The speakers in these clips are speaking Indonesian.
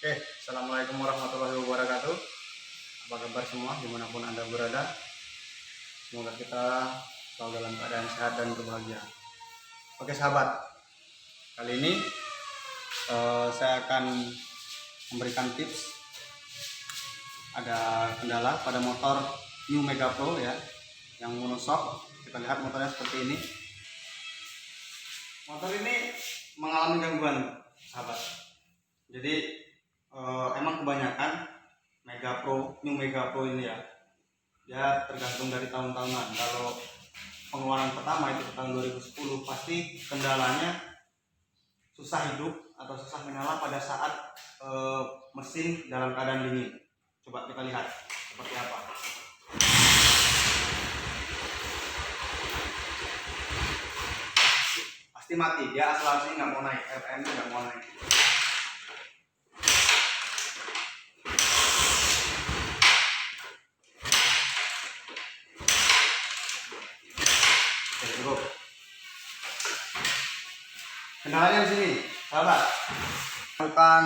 Oke, Assalamualaikum warahmatullahi wabarakatuh. Apa kabar semua dimanapun Anda berada? Semoga kita selalu dalam keadaan sehat dan berbahagia. Oke sahabat, kali ini saya akan memberikan tips. Ada kendala pada motor New Mega Pro ya, yang monoshock. Kita lihat motornya seperti ini. Motor ini mengalami gangguan sahabat. Jadi emang kebanyakan New Mega Pro ini ya, dia tergantung dari tahun-tahunan. Kalau pengeluaran pertama itu tahun 2010, pasti kendalanya susah hidup atau susah menyala pada saat mesin dalam keadaan dingin. Coba kita lihat seperti apa. Pasti mati, dia akselerasinya nggak mau naik, RPM-nya nggak mau naik. Cukup. Kendalanya di sini, sahabat. Lakukan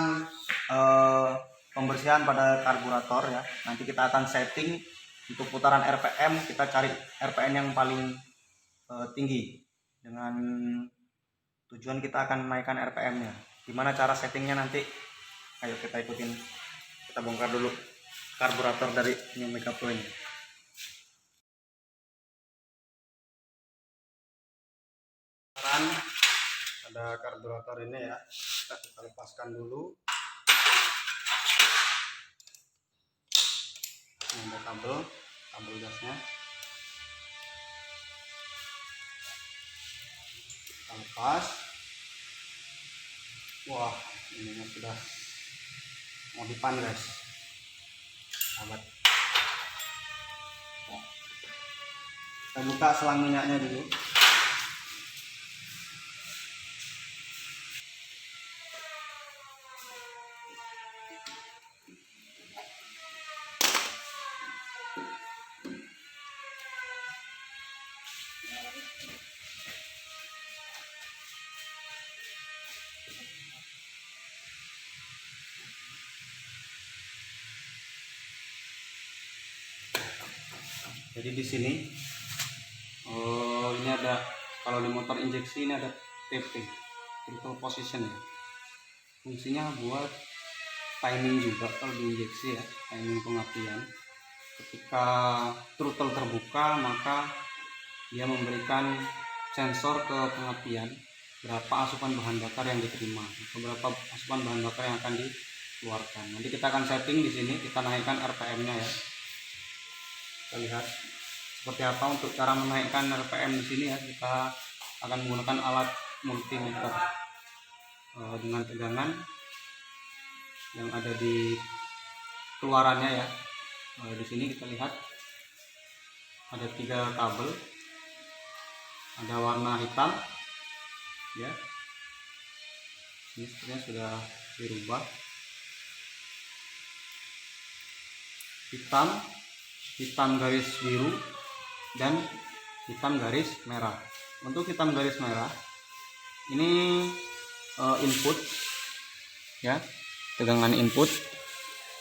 pembersihan pada karburator ya. Nanti kita akan setting untuk putaran RPM. Kita cari RPM yang paling tinggi dengan tujuan kita akan menaikkan RPM-nya. Gimana cara settingnya nanti? Ayo kita ikutin. Kita bongkar dulu karburator dari New Mega Pro ini. Ada karburator ini ya, kita lepaskan dulu. Ini ada kabel gasnya. Kita lepas. Wah, ini sudah modifan guys, sahabat. Kita buka selang minyaknya dulu. Jadi di sini ini ada, kalau di motor injeksi ini ada TP, throttle position ya. Fungsinya buat timing juga kalau diinjeksi ya, timing pengapian. Ketika throttle terbuka, maka dia memberikan sensor ke pengapian berapa asupan bahan bakar yang diterima atau berapa asupan bahan bakar yang akan dikeluarkan. Nanti kita akan setting di sini, kita naikkan RPM-nya ya. Kita lihat seperti apa untuk cara menaikkan RPM di sini ya. Kita akan menggunakan alat multimeter dengan tegangan yang ada di keluarannya ya. Di sini kita lihat ada 3 kabel, ada warna hitam ya. Ini sepertinya sudah dirubah, hitam garis biru dan hitam garis merah. Untuk hitam garis merah ini input ya, tegangan input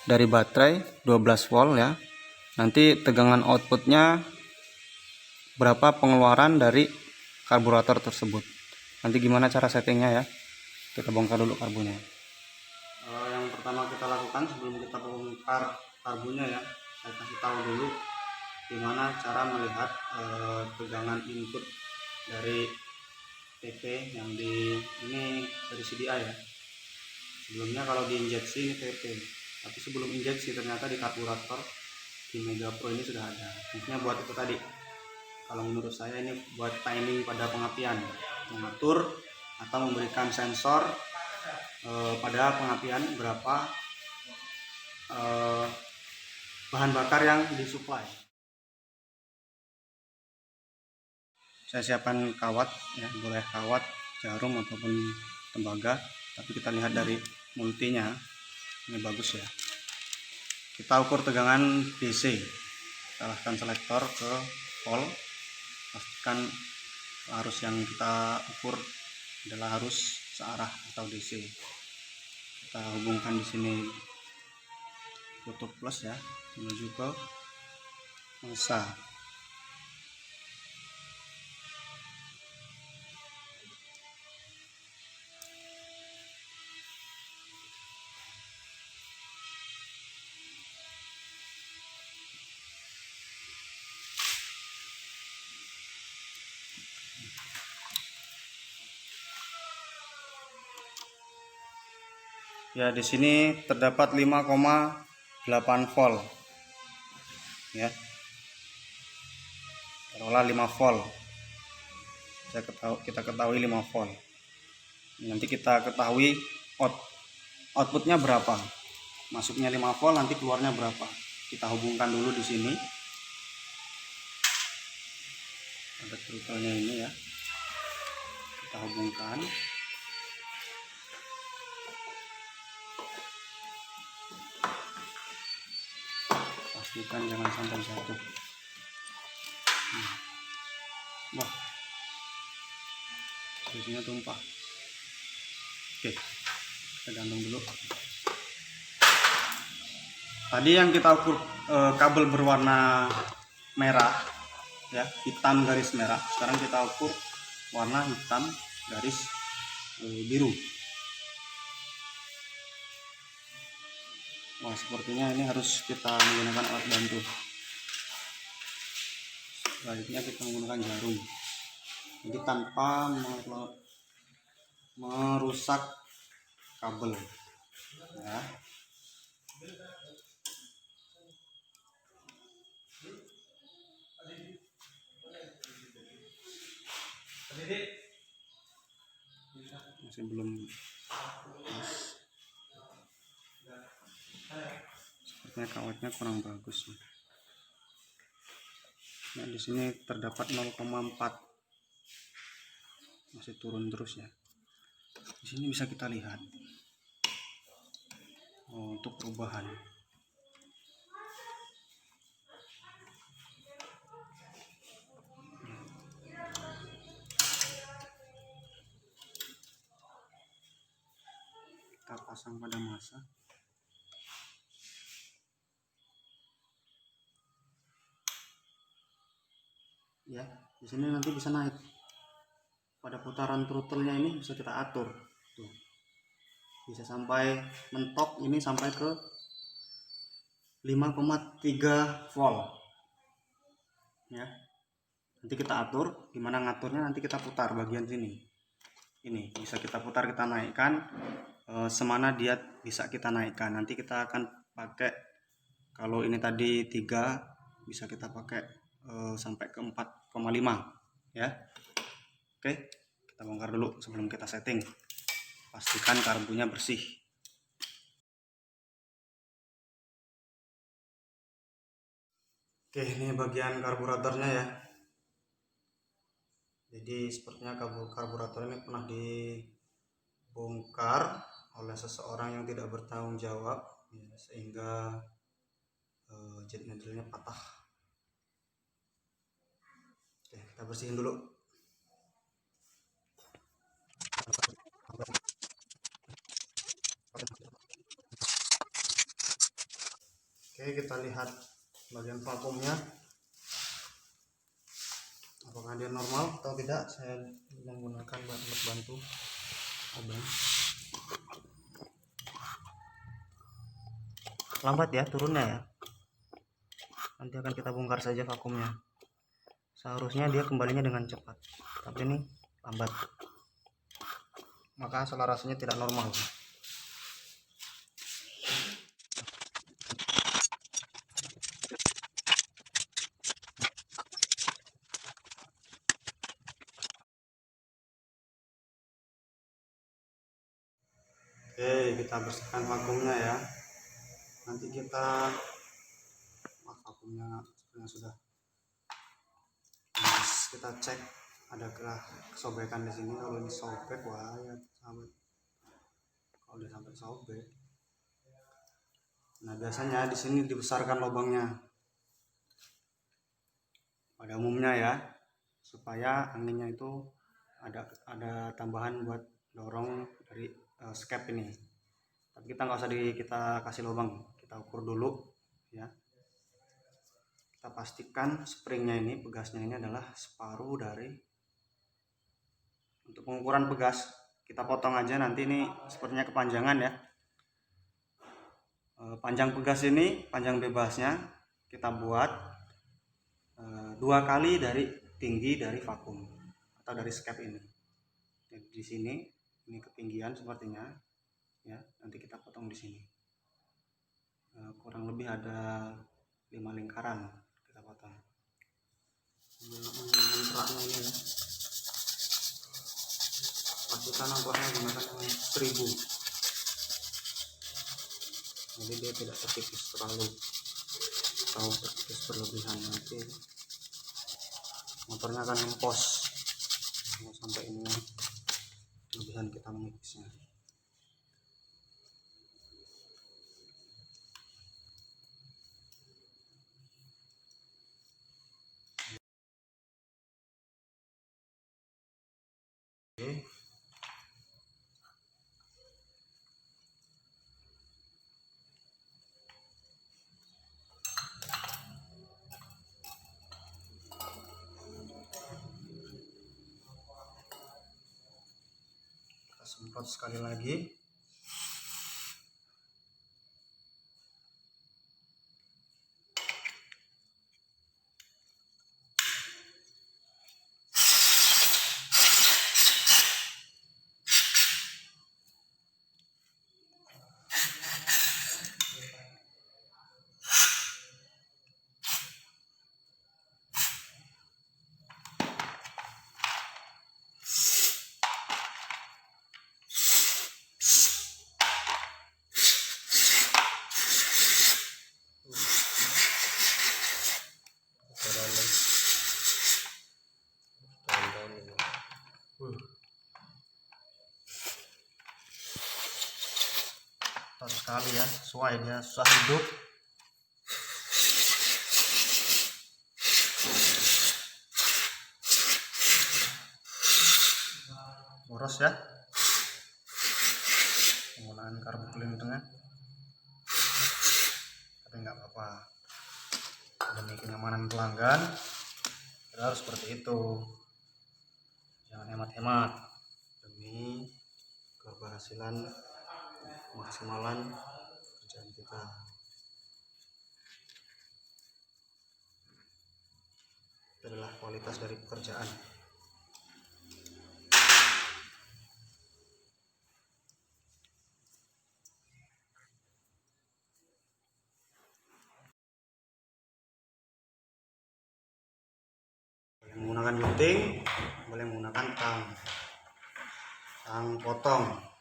dari baterai 12 volt ya. Nanti tegangan outputnya berapa pengeluaran dari karburator tersebut. Nanti gimana cara settingnya ya, kita bongkar dulu karbunya. Yang pertama kita lakukan sebelum kita bongkar karbunya ya, saya kasih tahu dulu gimana cara melihat tegangan input dari TP yang di ini dari CDI ya. Sebelumnya kalau diinjeksi ini TP, tapi sebelum injeksi ternyata di karburator di Mega Pro ini sudah ada. Fungsinya buat itu tadi. Kalau menurut saya ini buat timing pada pengapian, mengatur atau memberikan sensor pada pengapian berapa bahan bakar yang disuplai. Saya siapkan kawat ya, boleh kawat, jarum ataupun tembaga, tapi kita lihat dari multinya ini bagus ya. Kita ukur tegangan DC, kita arahkan selektor ke pol, pastikan arus yang kita ukur adalah arus searah atau DC. Kita kita hubungkan di sini tutup plus ya, menuju ke masa. Ya, di sini terdapat 5,8 volt. Ya. Taruhlah 5 volt. Kita ketahui 5 volt. Nanti kita ketahui outputnya berapa. Masuknya 5 volt, nanti keluarnya berapa. Kita hubungkan dulu di sini. Ada throttle-nya ini ya. Kita hubungkan. Pastikan jangan sampai jatuh. Wah, susunya tumpah. Oke, kita gantung dulu. Tadi yang kita ukur kabel berwarna merah ya, hitam garis merah. Sekarang kita ukur warna hitam garis biru. Wah, sepertinya ini harus kita menggunakan alat bantu. Sebaiknya kita menggunakan jarum, jadi tanpa merusak kabel ya. Masih belum sepertinya kawatnya kurang bagus. Nah, di sini terdapat 0,4, masih turun terus ya. Di sini bisa kita lihat untuk perubahan. Kita pasang pada masa. Ya, di sini nanti bisa naik. Pada putaran throttle-nya ini bisa kita atur. Tuh. Bisa sampai mentok ini sampai ke 5,3 volt. Ya. Nanti kita atur, gimana ngaturnya nanti kita putar bagian sini. Ini bisa kita putar, kita naikkan semana dia bisa kita naikkan. Nanti kita akan pakai, kalau ini tadi 3, bisa kita pakai sampai ke 4,5 ya. Oke, kita bongkar dulu sebelum kita setting. Pastikan karbunya bersih. Oke, ini bagian karburatornya ya. Jadi sepertinya karburator ini pernah dibongkar oleh seseorang yang tidak bertanggung jawab ya, sehingga jet needle-nya patah. Oke, kita bersihin dulu. Oke, kita lihat bagian vakumnya, apakah dia normal atau tidak. Saya menggunakan alat bantu obeng. Lambat ya turunnya ya. Nanti akan kita bongkar saja vakumnya. Seharusnya dia kembalinya dengan cepat, tapi ini lambat, maka akselerasinya tidak normal. Oke, kita bersihkan vakumnya ya. Nanti kita vakumnya sudah. Terus kita cek adakah kesobekan di sini. Kalau ini sobek, wah ya sahabat. Kalau udah sampai sobek, nah biasanya di sini dibesarkan lubangnya pada umumnya ya, supaya anginnya itu ada tambahan buat dorong dari skep ini. tapi kita nggak usah kita kasih lubang, kita ukur dulu ya. Kita pastikan springnya ini, pegasnya ini adalah separuh dari. Untuk pengukuran pegas kita potong aja, nanti ini sepertinya kepanjangan ya. Panjang pegas ini, panjang bebasnya kita buat 2 kali dari tinggi dari vakum atau dari skep ini. Jadi di sini ini ketinggian sepertinya ya, nanti kita potong di sini. Kurang lebih ada 5 lingkaran kita potong. Menggunakan keraknya ini ya. Pastikan angkanya gunakan yang 1000. Jadi dia tidak tertipis terlalu atau tertipis berlebihan, nanti motornya akan ngempos sampai ini kelebihan kita menipisnya. Oke. Kita semprot sekali lagi. Sekali ya, sesuai, dia susah hidup. Boros ya penggunaan karbu clean tengah, tapi nggak apa-apa, demi kenyamanan pelanggan kita harus seperti itu, jangan hemat-hemat demi keberhasilan kemaksimalan kerjaan kita. Itu adalah kualitas dari pekerjaan. Boleh menggunakan gunting, boleh menggunakan tang potong.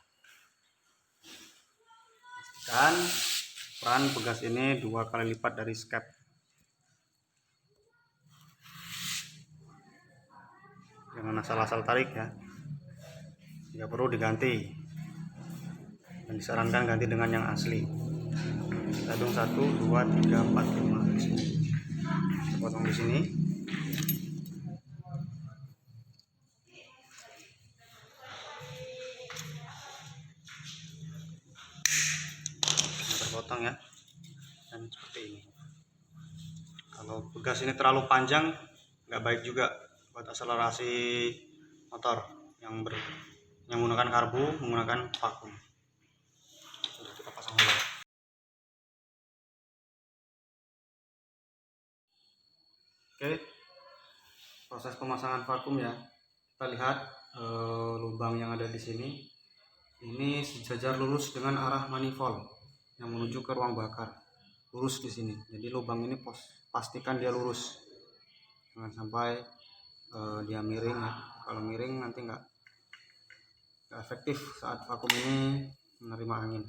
Dan peran pegas ini 2 kali lipat dari skep. Jangan asal-asal tarik ya, jika perlu diganti, dan disarankan ganti dengan yang asli. Kita hitung 1, 2, 3, 4, 5 di sini. Kita potong di sini. Terpotong ya, dan seperti ini. Kalau pegas ini terlalu panjang nggak baik juga buat akselerasi motor yang menggunakan karbu, menggunakan vakum. Sudah, kita pasang dulu. Oke, proses pemasangan vakum ya. Kita lihat lubang yang ada di sini. Ini sejajar lurus dengan arah manifold yang menuju ke ruang bakar. Lurus di sini. Jadi lubang ini pastikan dia lurus. Jangan sampai dia miring ya. Kalau miring nanti nggak efektif saat vakum ini menerima angin.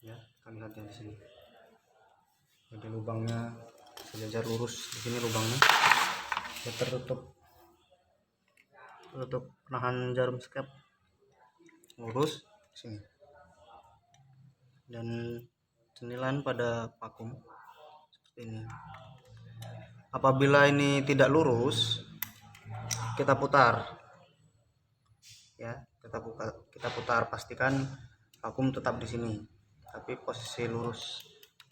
Ya, kita lihat ya di sini. Jadi lubangnya sejajar lurus di sini, lubangnya ya tertutup penahan jarum skep lurus sini, dan cenilan pada vakum seperti ini. Apabila ini tidak lurus, kita putar ya. Kita putar, pastikan vakum tetap di sini, tapi posisi lurus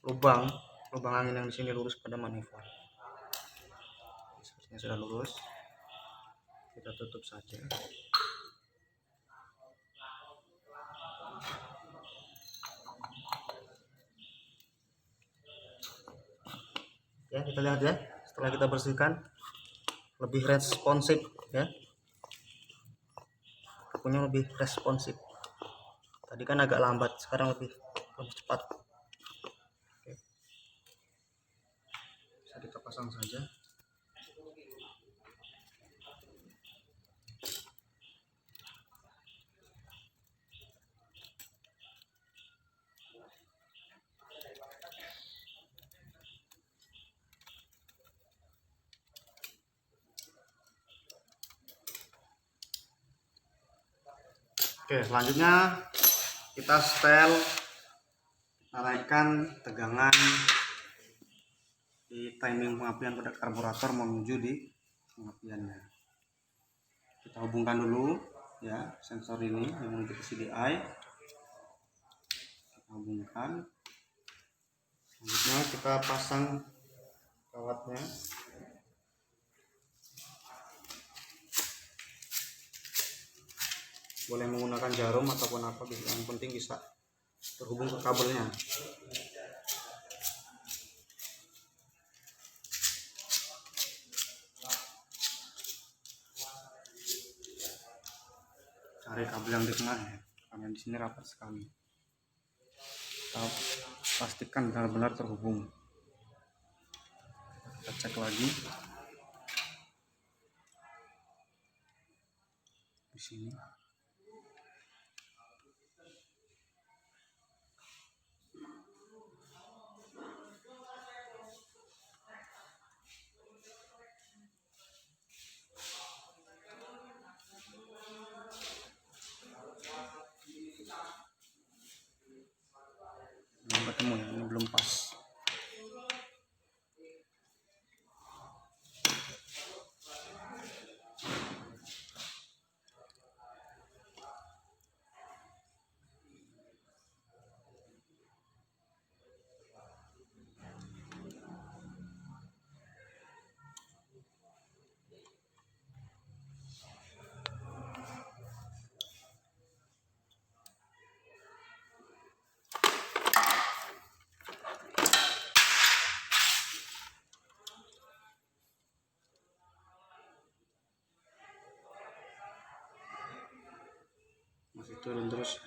lubang angin yang di sini lurus pada manifold. Sepertinya sudah lurus, kita tutup saja. Ya, kita lihat ya, setelah kita bersihkan lebih responsif ya, vakumnya lebih responsif. Tadi kan agak lambat, sekarang lebih cepat. Oke. Bisa kita pasang saja. Oke, selanjutnya kita setel, naikkan tegangan di timing pengapian pada karburator menuju di pengapiannya. Kita hubungkan dulu ya sensor ini yang menuju ke CDI. Kita hubungkan. Selanjutnya kita pasang kawatnya. Boleh menggunakan jarum ataupun apa, yang penting bisa terhubung ke kabelnya. Cari kabel yang di tengah ya, karena di sini rapat sekali. Kita pastikan benar-benar terhubung. Kita cek lagi di sini. Belum ketemu ya, ini belum pas. Masih turun terus.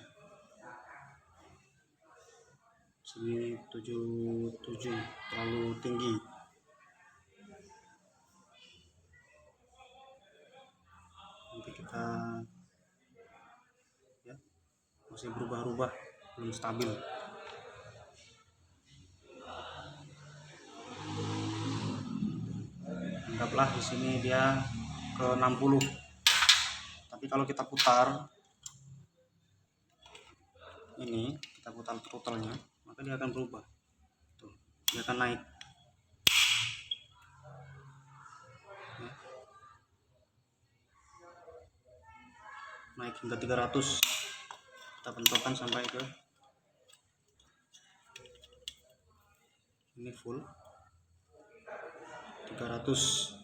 Sini 77 terlalu tinggi. Nanti kita ya, masih berubah-ubah, belum stabil. Anggaplah di sini dia ke 60. Tapi kalau kita putar ini, kita putar throttle-nya, maka dia akan berubah. Tuh, dia akan naik. Ya. Naik hingga 300. Kita pentokkan sampai ke ini full 300,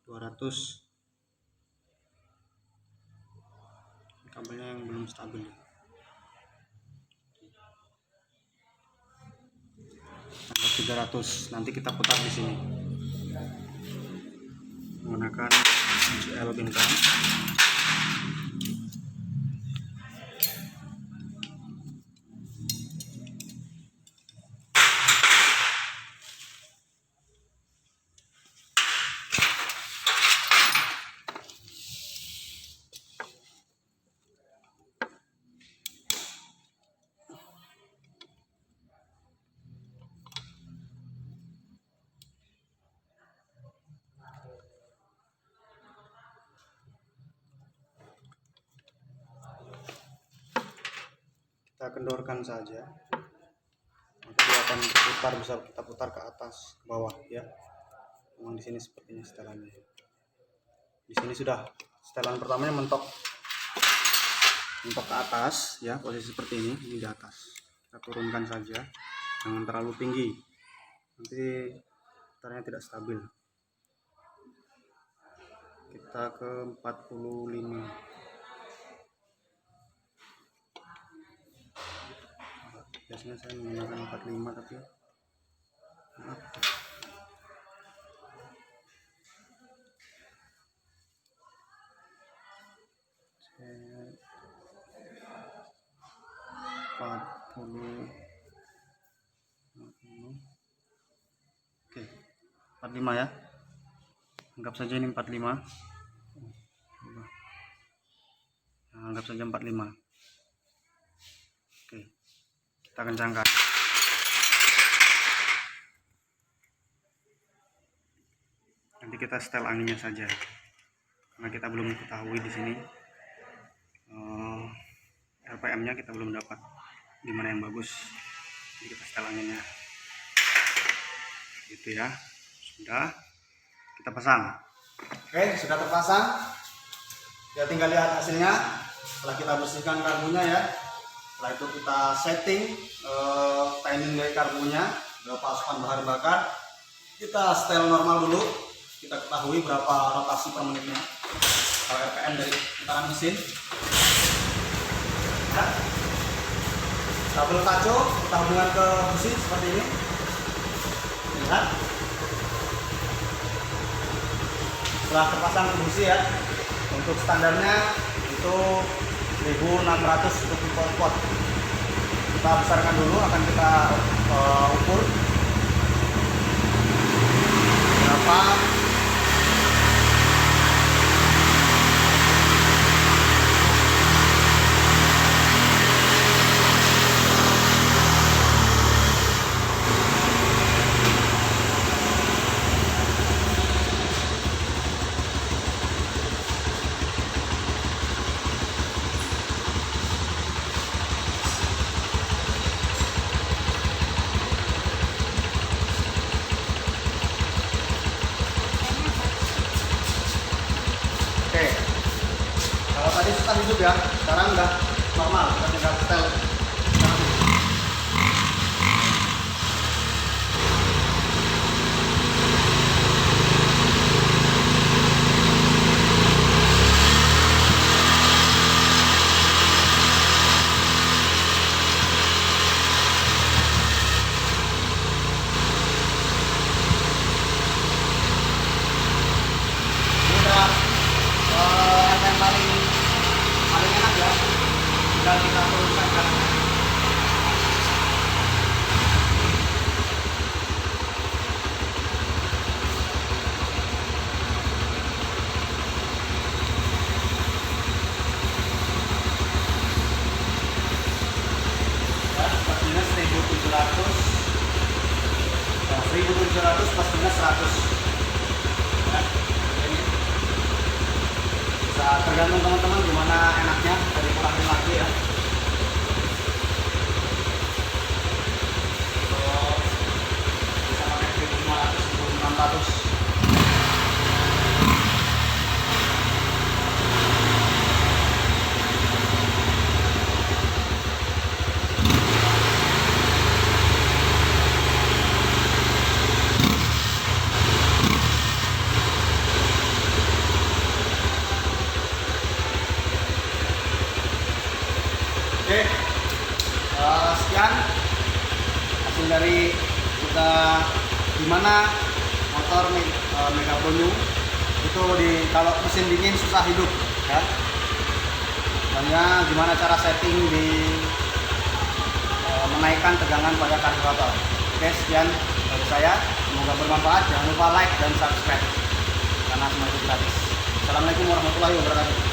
200. Kabelnya yang belum stabil. Sampai 300. Nanti kita putar di sini menggunakan GL bintang. Kita kendorkan saja, maka dia akan berputar, bisa kita putar ke atas, ke bawah ya. Memang di sini sepertinya setelannya. Di sini sudah setelan pertamanya mentok. Untuk ke atas ya, posisi seperti ini di atas. Kita turunkan saja, jangan terlalu tinggi, nanti putarnya tidak stabil. Kita ke 45. Biasanya saya menggunakan 45 tapi maaf. Oke, 45 ya. Anggap saja ini 45. Nah, anggap saja 45. Oke, kita kencangkan. Nanti kita setel anginnya saja, karena kita belum ketahui di sini RPM-nya kita belum dapat di mana yang bagus. Jadi kita setel anginnya. Gitu ya. Sudah, kita pasang. Oke, sudah terpasang. Ya tinggal lihat hasilnya. Setelah kita bersihkan karbunya ya. Setelah itu kita setting timing dari karbunya, berapa asupan bahan bakar. Kita setel normal dulu. Kita ketahui berapa rotasi per menitnya. Kalau RPM dari putaran mesin. Ya. Kabel kaco kita hubungkan ke besi seperti ini. Lihat. Setelah terpasang ke busi ya, untuk standarnya itu 1600 untuk pot. Kita besarkan dulu, akan kita ukur berapa. Kalau tadi setel hidup ya, sekarang udah normal, kita tinggal setel. Paling enak ya, tinggal kita turunkan karena ya, plus minus 1700 ya, 1700 plus minus 100 ya, ini bisa tergantung teman-teman gimana enaknya, dari kurangin lagi ya. Bisa pakai 1500, 1600. Oke, sekian hasil dari kita gimana motor Mega Pro New itu kalau mesin dingin susah hidup ya. Soalnya gimana cara setting di menaikkan tegangan pada karburator. Oke, sekian dari saya, semoga bermanfaat. Jangan lupa like dan subscribe karena semua itu gratis. Assalamualaikum warahmatullahi wabarakatuh.